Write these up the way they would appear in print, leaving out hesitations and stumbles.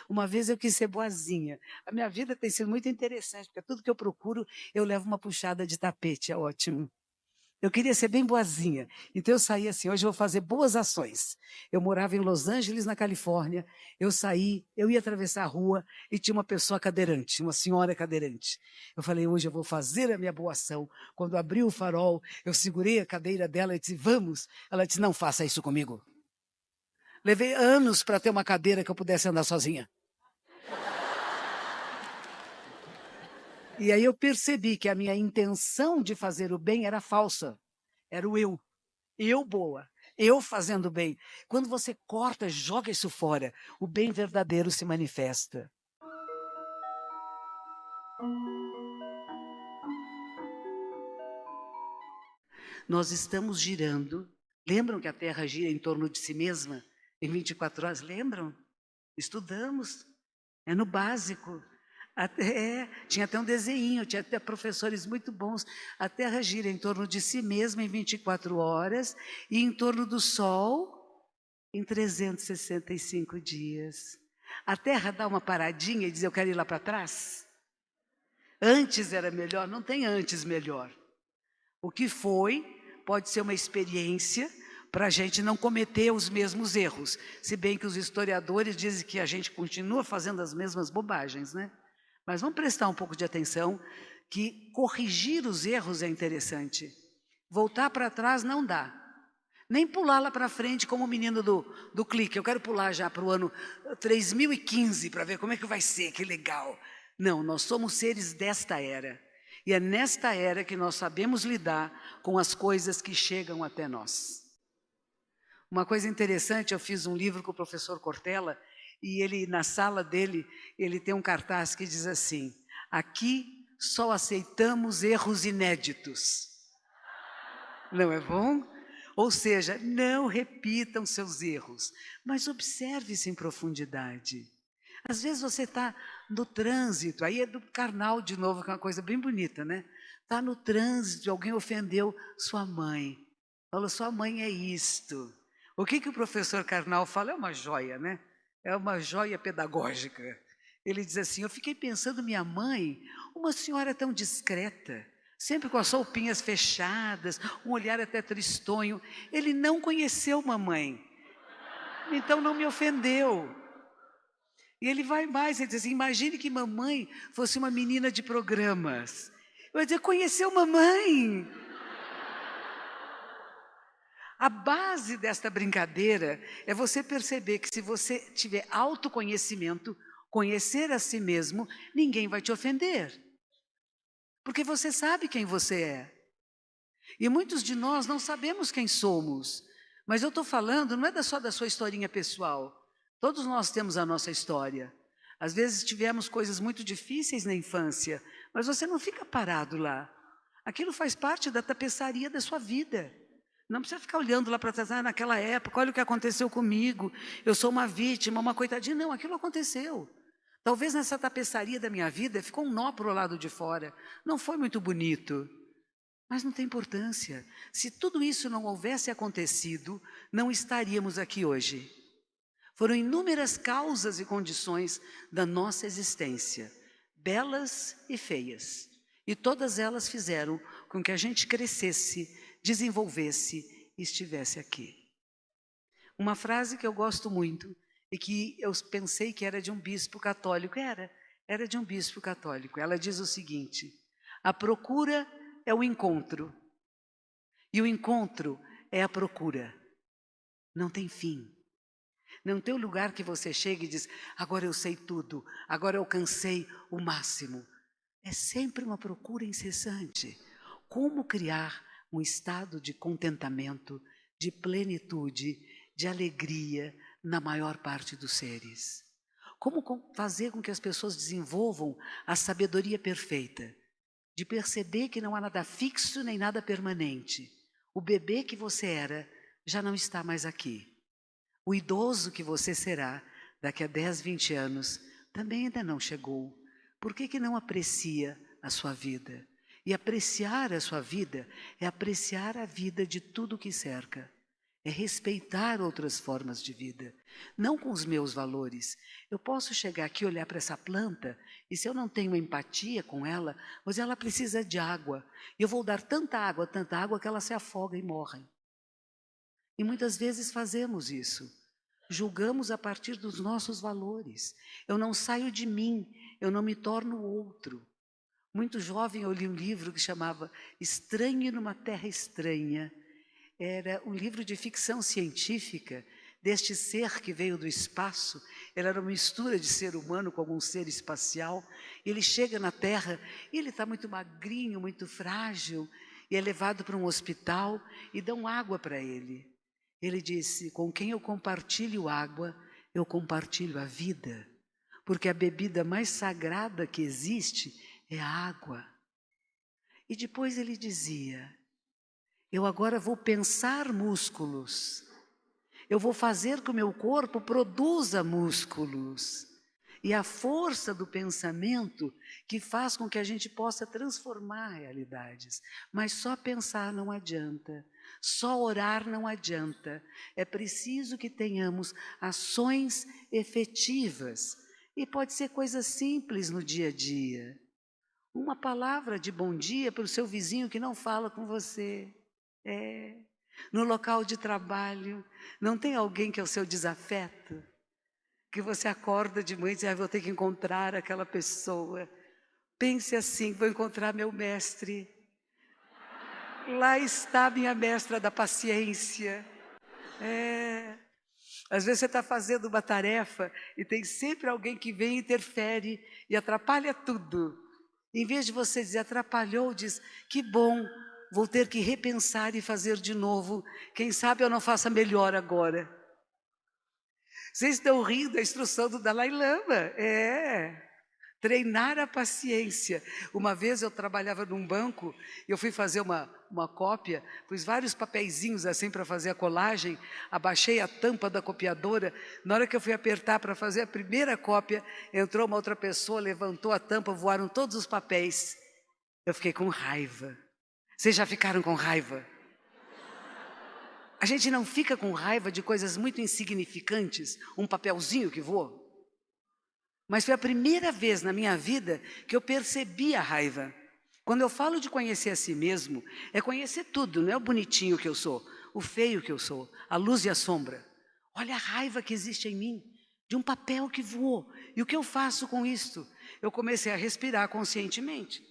Uma vez eu quis ser boazinha. A minha vida tem sido muito interessante, porque tudo que eu procuro, eu levo uma puxada de tapete, é ótimo. Eu queria ser bem boazinha. Então eu saí assim, hoje eu vou fazer boas ações. Eu morava em Los Angeles, na Califórnia. Eu saí, eu ia atravessar a rua e tinha uma pessoa cadeirante, uma senhora cadeirante. Eu falei, hoje eu vou fazer a minha boa ação. Quando abriu o farol, eu segurei a cadeira dela e disse, vamos. Ela disse, não faça isso comigo. Levei anos para ter uma cadeira que eu pudesse andar sozinha. E aí eu percebi que a minha intenção de fazer o bem era falsa. Era o eu. Eu boa. Eu fazendo bem. Quando você corta, joga isso fora. O bem verdadeiro se manifesta. Nós estamos girando. Lembram que a Terra gira em torno de si mesma em 24 horas? Lembram? Estudamos. É no básico. Tinha até um desenho, tinha até professores muito bons. A Terra gira em torno de si mesma em 24 horas e em torno do Sol em 365 dias. A Terra dá uma paradinha e diz, eu quero ir lá para trás? Antes era melhor? Não tem antes melhor. O que foi pode ser uma experiência para a gente não cometer os mesmos erros. Se bem que os historiadores dizem que a gente continua fazendo as mesmas bobagens, né? Mas vamos prestar um pouco de atenção que corrigir os erros é interessante. Voltar para trás não dá. Nem pular lá para frente como o menino do clique. Eu quero pular já para o ano 3015 para ver como é que vai ser, que legal. Não, nós somos seres desta era. E é nesta era que nós sabemos lidar com as coisas que chegam até nós. Uma coisa interessante, eu fiz um livro com o professor Cortella, e ele, na sala dele, ele tem um cartaz que diz assim, aqui só aceitamos erros inéditos. Não é bom? Ou seja, não repitam seus erros, mas observe-se em profundidade. Às vezes você está no trânsito, aí é do carnal de novo, que é uma coisa bem bonita, né? Está no trânsito, alguém ofendeu sua mãe. Falou, sua mãe é isto. O que o professor Karnal fala? É uma joia, né? É uma joia pedagógica. Ele diz assim, eu fiquei pensando, minha mãe, uma senhora tão discreta, sempre com as roupinhas fechadas, um olhar até tristonho. Ele não conheceu mamãe, então não me ofendeu. E ele vai mais, ele diz assim, imagine que mamãe fosse uma menina de programas. Eu ia dizer, conheceu mamãe? A base desta brincadeira é você perceber que se você tiver autoconhecimento, conhecer a si mesmo, ninguém vai te ofender. Porque você sabe quem você é. E muitos de nós não sabemos quem somos. Mas eu estou falando, não é só da sua historinha pessoal. Todos nós temos a nossa história. Às vezes tivemos coisas muito difíceis na infância, mas você não fica parado lá. Aquilo faz parte da tapeçaria da sua vida. Não precisa ficar olhando lá para trás, naquela época, olha o que aconteceu comigo, eu sou uma vítima, uma coitadinha. Não, aquilo aconteceu. Talvez nessa tapeçaria da minha vida ficou um nó para o lado de fora. Não foi muito bonito. Mas não tem importância. Se tudo isso não houvesse acontecido, não estaríamos aqui hoje. Foram inúmeras causas e condições da nossa existência, belas e feias. E todas elas fizeram com que a gente crescesse, desenvolvesse e estivesse aqui. Uma frase que eu gosto muito e que eu pensei que era de um bispo católico, era de um bispo católico. Ela diz o seguinte, a procura é o encontro e o encontro é a procura. Não tem fim. Não tem um lugar que você chega e diz, agora eu sei tudo, agora eu alcancei o máximo. É sempre uma procura incessante. Como criar um estado de contentamento, de plenitude, de alegria na maior parte dos seres? Como fazer com que as pessoas desenvolvam a sabedoria perfeita, de perceber que não há nada fixo nem nada permanente. O bebê que você era já não está mais aqui. O idoso que você será daqui a 10, 20 anos também ainda não chegou. Por que não aprecia a sua vida? E apreciar a sua vida é apreciar a vida de tudo que cerca. é respeitar outras formas de vida, não com os meus valores. Eu posso chegar aqui e olhar para essa planta, e se eu não tenho empatia com ela, mas ela precisa de água, e eu vou dar tanta água, que ela se afoga e morre. E muitas vezes fazemos isso. Julgamos a partir dos nossos valores. Eu não saio de mim, eu não me torno outro. Muito jovem eu li um livro que chamava Estranho numa Terra Estranha. Era um livro de ficção científica deste ser que veio do espaço. Ele era uma mistura de ser humano com algum ser espacial. Ele chega na Terra e ele está muito magrinho, muito frágil, e é levado para um hospital e dão água para ele. Ele disse: com quem eu compartilho água, eu compartilho a vida, porque a bebida mais sagrada que existe é a água. E depois ele dizia: eu agora vou pensar músculos, eu vou fazer que o meu corpo produza músculos. E a força do pensamento que faz com que a gente possa transformar realidades. Mas só pensar não adianta, só orar não adianta. É preciso que tenhamos ações efetivas. E pode ser coisa simples no dia a dia. Uma palavra de bom dia para o seu vizinho que não fala com você. No local de trabalho, não tem alguém que é o seu desafeto? Que você acorda de manhã e diz: vou ter que encontrar aquela pessoa. Pense assim: vou encontrar meu mestre. Lá está minha mestra da paciência. Às vezes você está fazendo uma tarefa e tem sempre alguém que vem e interfere e atrapalha tudo. Em vez de você dizer: atrapalhou, diz: que bom, vou ter que repensar e fazer de novo. Quem sabe eu não faça melhor agora. Vocês estão rindo da instrução do Dalai Lama. Treinar a paciência. Uma vez eu trabalhava num banco, eu fui fazer uma cópia, pus vários papeizinhos assim para fazer a colagem, abaixei a tampa da copiadora, na hora que eu fui apertar para fazer a primeira cópia, entrou uma outra pessoa, levantou a tampa, voaram todos os papéis. Eu fiquei com raiva. Vocês já ficaram com raiva? A gente não fica com raiva de coisas muito insignificantes, um papelzinho que voa. Mas foi a primeira vez na minha vida que eu percebi a raiva. Quando eu falo de conhecer a si mesmo, é conhecer tudo, não é o bonitinho que eu sou, o feio que eu sou, a luz e a sombra. Olha a raiva que existe em mim, de um papel que voou. E o que eu faço com isto? Eu comecei a respirar conscientemente.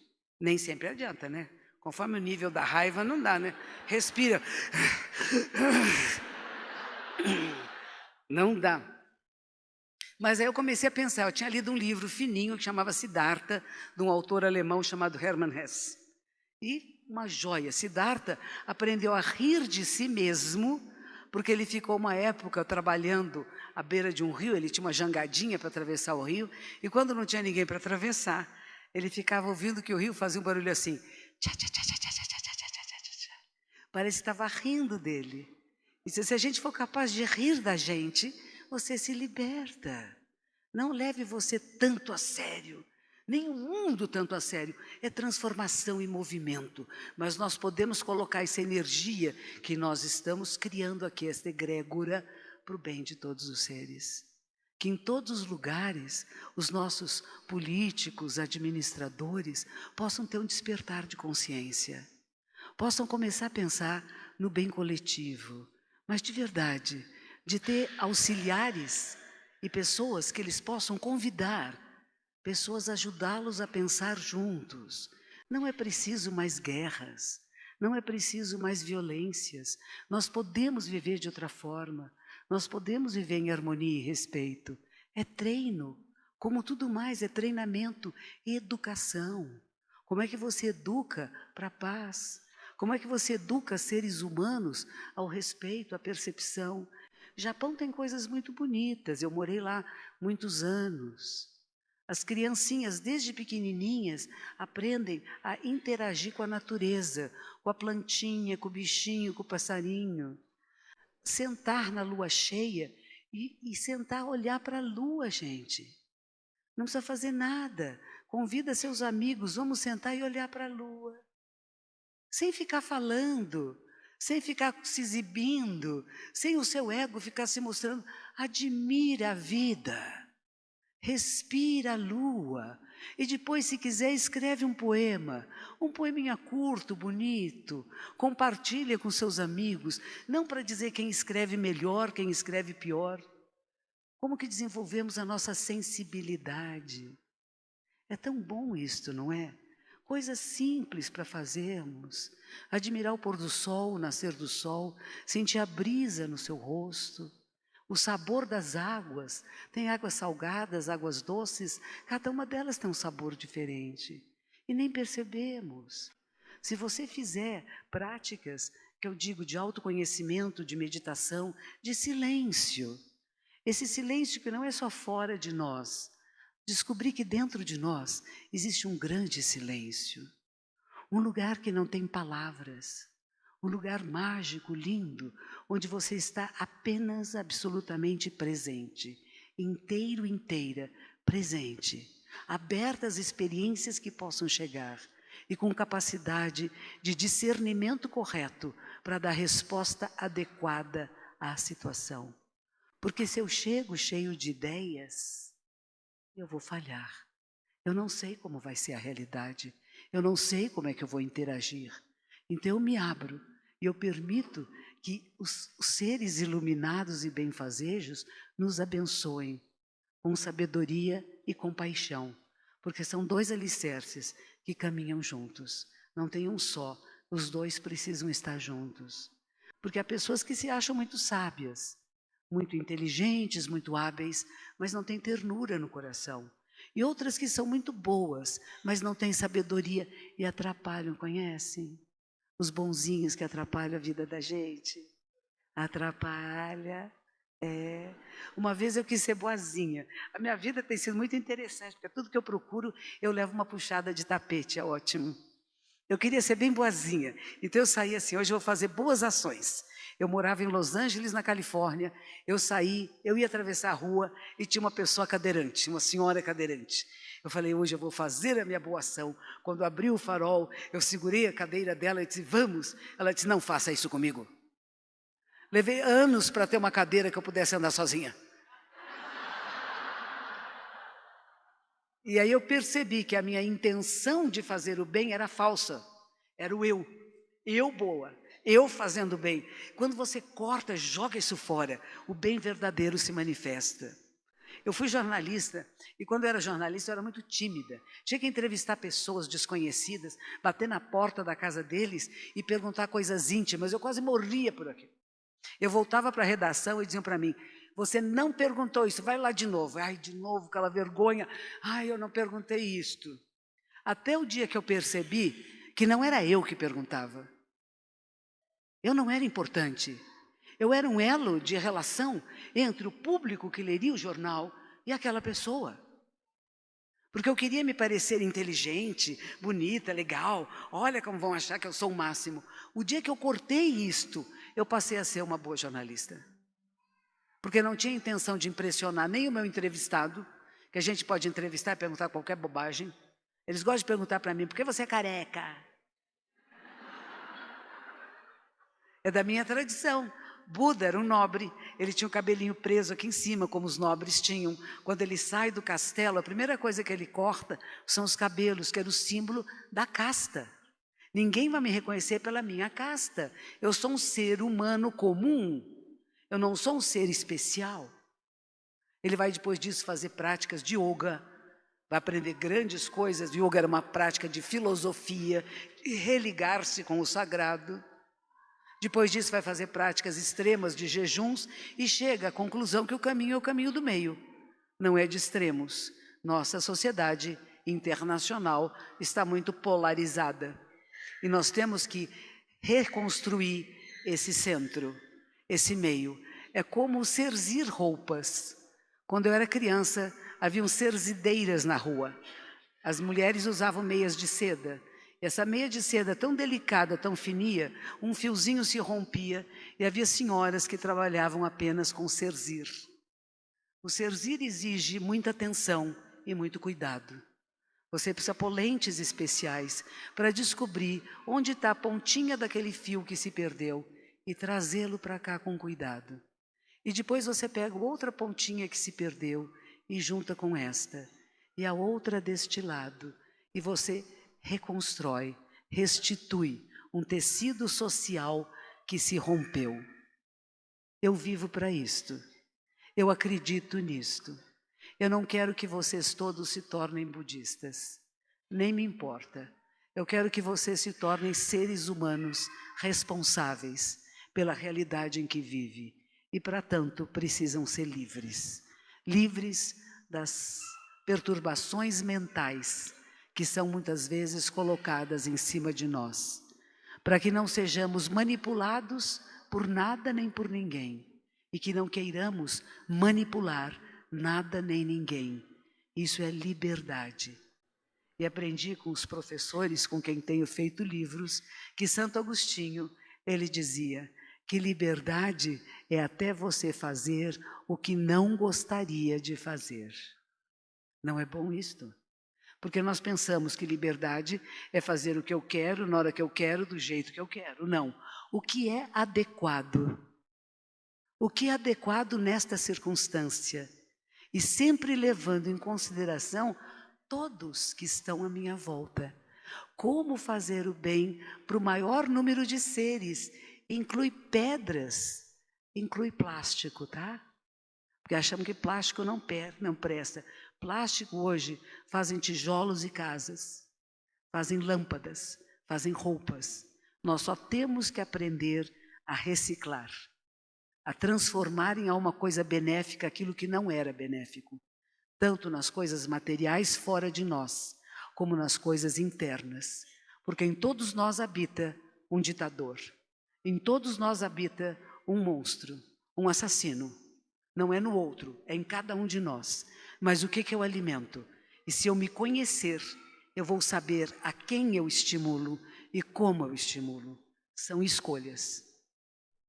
Nem sempre adianta, né? Conforme o nível da raiva, não dá, né? Respira. Não dá. Mas aí eu comecei a pensar, eu tinha lido um livro fininho que chamava Siddhartha, de um autor alemão chamado Hermann Hesse. E uma joia, Siddhartha aprendeu a rir de si mesmo, porque ele ficou uma época trabalhando à beira de um rio, ele tinha uma jangadinha para atravessar o rio, e quando não tinha ninguém para atravessar, ele ficava ouvindo que o rio fazia um barulho assim. Parece que estava rindo dele. E se a gente for capaz de rir da gente, você se liberta. Não leve você tanto a sério, nem o mundo tanto a sério. É transformação e movimento. Mas nós podemos colocar essa energia que nós estamos criando aqui, esta egrégora, para o bem de todos os seres. Que em todos os lugares, os nossos políticos, administradores, possam ter um despertar de consciência. Possam começar a pensar no bem coletivo. Mas de verdade, de ter auxiliares e pessoas que eles possam convidar, pessoas a ajudá-los a pensar juntos. Não é preciso mais guerras, não é preciso mais violências. Nós podemos viver de outra forma, nós podemos viver em harmonia e respeito. É treino, como tudo mais, é treinamento e educação. Como é que você educa para a paz? Como é que você educa seres humanos ao respeito, à percepção? Japão tem coisas muito bonitas, eu morei lá muitos anos. As criancinhas, desde pequenininhas, aprendem a interagir com a natureza, com a plantinha, com o bichinho, com o passarinho. Sentar na lua cheia e sentar, olhar para a lua, gente. Não precisa fazer nada. Convida seus amigos, vamos sentar e olhar para a lua. Sem ficar falando. sem ficar se exibindo, sem o seu ego ficar se mostrando. Admira a vida, respira a lua, e depois, se quiser, escreve um poeminha curto, bonito, compartilha com seus amigos, não para dizer quem escreve melhor, quem escreve pior. Como que desenvolvemos a nossa sensibilidade? É tão bom isto, não é? Coisas simples para fazermos. Admirar o pôr do sol, o nascer do sol, sentir a brisa no seu rosto, o sabor das águas. Tem águas salgadas, águas doces, cada uma delas tem um sabor diferente. E nem percebemos. Se você fizer práticas, que eu digo de autoconhecimento, de meditação, de silêncio, esse silêncio que não é só fora de nós, descobrir que dentro de nós existe um grande silêncio, um lugar que não tem palavras, um lugar mágico, lindo, onde você está apenas absolutamente presente, inteiro, inteira, presente, aberta às experiências que possam chegar e com capacidade de discernimento correto para dar resposta adequada à situação. Porque se eu chego cheio de ideias, eu vou falhar. Eu não sei como vai ser a realidade. Eu não sei como é que eu vou interagir. Então eu me abro e eu permito que os seres iluminados e benfazejos nos abençoem com sabedoria e compaixão. Porque são dois alicerces que caminham juntos. Não tem um só. Os dois precisam estar juntos. Porque há pessoas que se acham muito sábias, muito inteligentes, muito hábeis, mas não têm ternura no coração. E outras que são muito boas, mas não têm sabedoria e atrapalham, conhecem? Os bonzinhos que atrapalham a vida da gente. Atrapalha. Uma vez eu quis ser boazinha. A minha vida tem sido muito interessante, porque tudo que eu procuro, eu levo uma puxada de tapete, é ótimo. Eu queria ser bem boazinha, então eu saí assim, hoje eu vou fazer boas ações. Eu morava em Los Angeles, na Califórnia, eu saí, eu ia atravessar a rua e tinha uma pessoa cadeirante, uma senhora cadeirante. Eu falei, hoje eu vou fazer a minha boa ação. Quando abriu o farol, eu segurei a cadeira dela e disse, vamos. Ela disse, não faça isso comigo. Levei anos para ter uma cadeira que eu pudesse andar sozinha. E aí eu percebi que a minha intenção de fazer o bem era falsa. Era o eu boa, eu fazendo bem. Quando você corta, joga isso fora, o bem verdadeiro se manifesta. Eu fui jornalista, e quando eu era jornalista eu era muito tímida. Tinha que entrevistar pessoas desconhecidas, bater na porta da casa deles e perguntar coisas íntimas. Eu quase morria por aqui. Eu voltava para a redação e diziam para mim, você não perguntou isso, vai lá de novo. Ai, de novo, aquela vergonha. Ai, eu não perguntei isto. Até o dia que eu percebi que não era eu que perguntava. Eu não era importante. Eu era um elo de relação entre o público que leria o jornal e aquela pessoa. Porque eu queria me parecer inteligente, bonita, legal. Olha como vão achar que eu sou o máximo. O dia que eu cortei isto, eu passei a ser uma boa jornalista. Porque não tinha intenção de impressionar nem o meu entrevistado, que a gente pode entrevistar e perguntar qualquer bobagem. Eles gostam de perguntar para mim, por que você é careca? É da minha tradição. Buda era um nobre, ele tinha o cabelinho preso aqui em cima, como os nobres tinham. Quando ele sai do castelo, a primeira coisa que ele corta são os cabelos, que era o símbolo da casta. Ninguém vai me reconhecer pela minha casta. Eu sou um ser humano comum. Eu não sou um ser especial. Ele vai depois disso fazer práticas de yoga, vai aprender grandes coisas. Yoga era uma prática de filosofia, de religar-se com o sagrado. Depois disso vai fazer práticas extremas de jejuns e chega à conclusão que o caminho é o caminho do meio, não é de extremos. Nossa sociedade internacional está muito polarizada e nós temos que reconstruir esse centro, esse meio. É como cerzir roupas. Quando eu era criança, haviam cerzideiras na rua. As mulheres usavam meias de seda. Essa meia de seda tão delicada, tão fininha, um fiozinho se rompia e havia senhoras que trabalhavam apenas com cerzir. O cerzir exige muita atenção e muito cuidado. Você precisa pôr lentes especiais para descobrir onde está a pontinha daquele fio que se perdeu e trazê-lo para cá com cuidado. E depois você pega outra pontinha que se perdeu e junta com esta, e a outra deste lado, e você reconstrói, restitui um tecido social que se rompeu. Eu vivo para isto. Eu acredito nisto. Eu não quero que vocês todos se tornem budistas. Nem me importa. Eu quero que vocês se tornem seres humanos responsáveis pela realidade em que vivem. E, para tanto, precisam ser livres. Livres das perturbações mentais que são muitas vezes colocadas em cima de nós. Para que não sejamos manipulados por nada nem por ninguém. E que não queiramos manipular nada nem ninguém. Isso é liberdade. E aprendi com os professores com quem tenho feito livros, que Santo Agostinho, ele dizia que liberdade é até você fazer o que não gostaria de fazer. Não é bom isto? Porque nós pensamos que liberdade é fazer o que eu quero, na hora que eu quero, do jeito que eu quero. Não. O que é adequado? O que é adequado nesta circunstância? E sempre levando em consideração todos que estão à minha volta. Como fazer o bem para o maior número de seres? Inclui pedras, inclui plástico, tá? Porque achamos que plástico não presta. Plástico hoje fazem tijolos e casas, fazem lâmpadas, fazem roupas. Nós só temos que aprender a reciclar, a transformar em alguma coisa benéfica aquilo que não era benéfico, tanto nas coisas materiais fora de nós, como nas coisas internas. Porque em todos nós habita um ditador, em todos nós habita um monstro, um assassino. Não é no outro, é em cada um de nós. Mas o que eu alimento? E se eu me conhecer, eu vou saber a quem eu estimulo e como eu estimulo. São escolhas.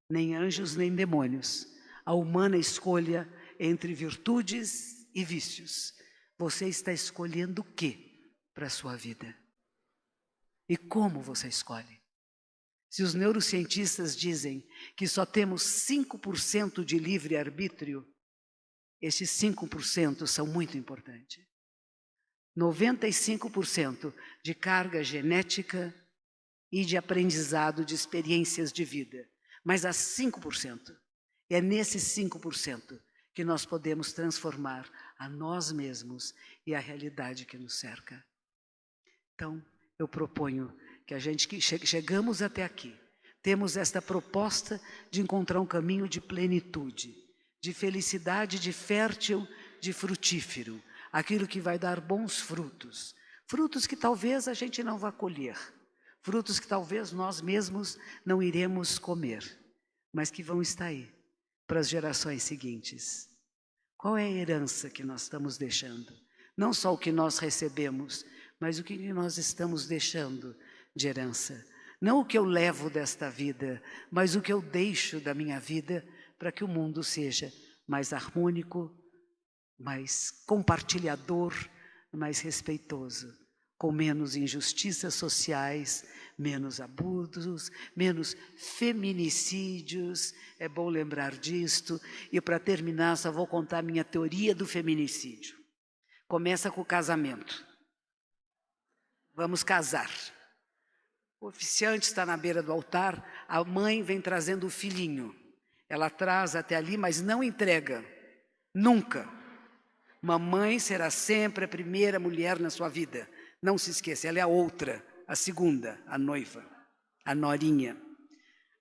Nem anjos, nem demônios. A humana escolha entre virtudes e vícios. Você está escolhendo o que para a sua vida? E como você escolhe? Se os neurocientistas dizem que só temos 5% de livre-arbítrio, esses 5% são muito importantes. 95% de carga genética e de aprendizado de experiências de vida. Mas há 5%. E é nesses 5% que nós podemos transformar a nós mesmos e a realidade que nos cerca. Então, eu proponho que a gente que chegamos até aqui, temos esta proposta de encontrar um caminho de plenitude, de felicidade, de fértil, de frutífero, aquilo que vai dar bons frutos, frutos que talvez a gente não vá colher, frutos que talvez nós mesmos não iremos comer, mas que vão estar aí para as gerações seguintes. Qual é a herança que nós estamos deixando? Não só o que nós recebemos, mas o que nós estamos deixando de herança. Não o que eu levo desta vida, mas o que eu deixo da minha vida para que o mundo seja mais harmônico, mais compartilhador, mais respeitoso, com menos injustiças sociais, menos abusos, menos feminicídios. É bom lembrar disto. E para terminar, só vou contar a minha teoria do feminicídio. Começa com o casamento. Vamos casar. O oficiante está na beira do altar, a mãe vem trazendo o filhinho. Ela traz até ali, mas não entrega. Nunca. Mamãe será sempre a primeira mulher na sua vida. Não se esqueça, ela é a outra, a segunda, a noiva, a norinha.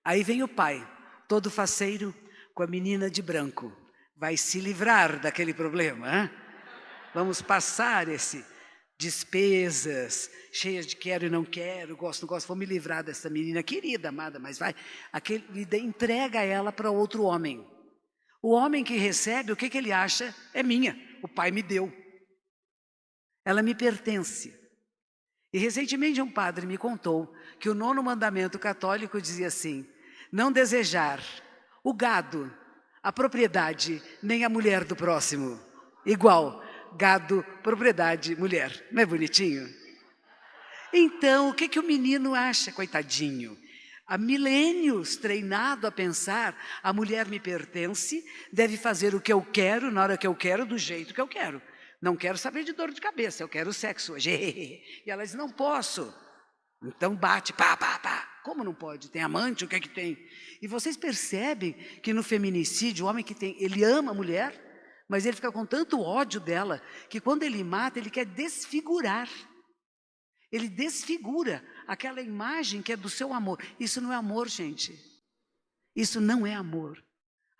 Aí vem o pai, todo faceiro, com a menina de branco. Vai se livrar daquele problema, hein? Vamos passar esse despesas, cheias de quero e não quero, gosto, não gosto, vou me livrar dessa menina querida, amada, mas vai. Entrega ela para outro homem. O homem que recebe, o que ele acha? É minha, o pai me deu. Ela me pertence. E recentemente um padre me contou que o 9º mandamento católico dizia assim: não desejar o gado, a propriedade, nem a mulher do próximo. Igual, gado, propriedade, mulher. Não é bonitinho? Então, o que, que o menino acha, coitadinho? Há milênios treinado a pensar, a mulher me pertence, deve fazer o que eu quero, na hora que eu quero, do jeito que eu quero. Não quero saber de dor de cabeça, eu quero sexo hoje. E ela diz, não posso. Então bate, pá, pá, pá. Como não pode? Tem amante, o que é que tem? E vocês percebem que no feminicídio, o homem que tem, ele ama a mulher, mas ele fica com tanto ódio dela, que quando ele mata, ele quer desfigurar. Ele desfigura aquela imagem que é do seu amor. Isso não é amor, gente. Isso não é amor.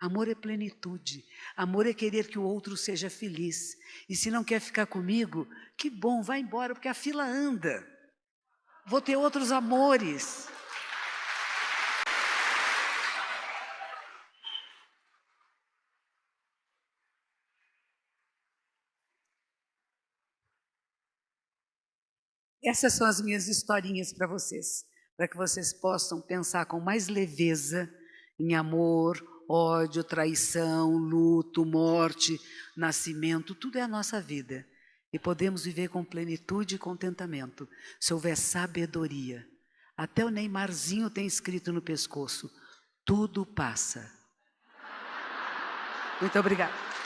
Amor é plenitude. Amor é querer que o outro seja feliz. E se não quer ficar comigo, que bom, vai embora, porque a fila anda. Vou ter outros amores. Essas são as minhas historinhas para que vocês possam pensar com mais leveza em amor, ódio, traição, luto, morte, nascimento, tudo é a nossa vida. E podemos viver com plenitude e contentamento, se houver sabedoria. Até o Neymarzinho tem escrito no pescoço, tudo passa. Muito obrigada.